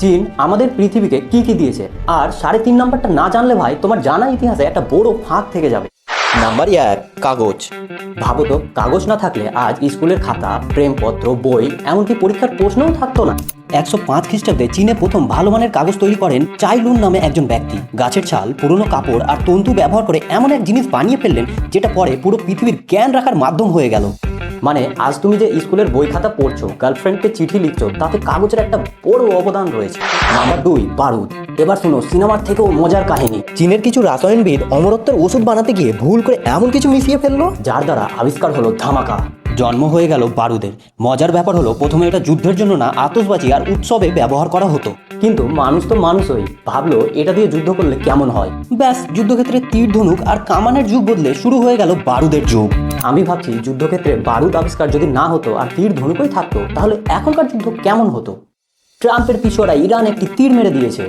চীন আমাদের পৃথিবীকে কি কি দিয়েছে, আর 3.5 নাম্বারটা না জানলে ভাই তোমার জানা ইতিহাসে একটা বড় ফাঁক থেকে যাবে। নাম্বার 1, কাগজ। ভাবো তো, কাগজ না থাকলে আজ স্কুলের খাতা, প্রেমপত্র, বই, এমনকি পরীক্ষার প্রশ্নও থাকতো না। 105 খ্রিস্টাব্দে চীনে প্রথম ভালো মানের কাগজ তৈরি করেন চাই লুন নামে একজন ব্যক্তি। গাছের ছাল, পুরনো কাপড় আর তন্তু ব্যবহার করে এমন এক জিনিস বানিয়ে ফেললেন যেটা পরে পুরো পৃথিবীর জ্ঞান রাখার মাধ্যম হয়ে গেল। মানে আজ তুমি যে স্কুলের বই খাতা পড়ছো, গার্লফ্রেন্ডকে চিঠি লিখছো, তাতে কাগজের একটা বড় অবদান রয়েছে। নাম্বার 2, বারুদ। এবার শুনো সিনেমার থেকেও মজার কাহিনী। চীনের কিছু রসায়নবিদ অমরত্বের ওষুধ বানাতে গিয়ে ভুল করে এমন কিছু মিশিয়ে ফেললো যার দ্বারা আবিষ্কার হলো ধামাকা, জন্ম হয়ে গেল বারুদের। মজার ব্যাপার হলো প্রথমে এটা যুদ্ধের জন্য না, আতশবাজি আর উৎসবে ব্যবহার করা হতো। কিন্তু মানুষ তো মানুষই, ভাবলো এটা দিয়ে যুদ্ধ করলে কেমন হয়। ব্যাস, যুদ্ধক্ষেত্রে তীর ধনুক আর কামানের যুগ বদলে শুরু হয়ে গেল বারুদের যুগ। আমি ভাবছি যুদ্ধক্ষেত্রে বারুদ আবিষ্কার যদি না হতো আর তীর ধনুকই থাকতো, তাহলে এখনকার যুদ্ধ কেমন হতো। ট্রাম্পের পিছুয়ারা ইরান একটি তীর মেরে দিয়েছে।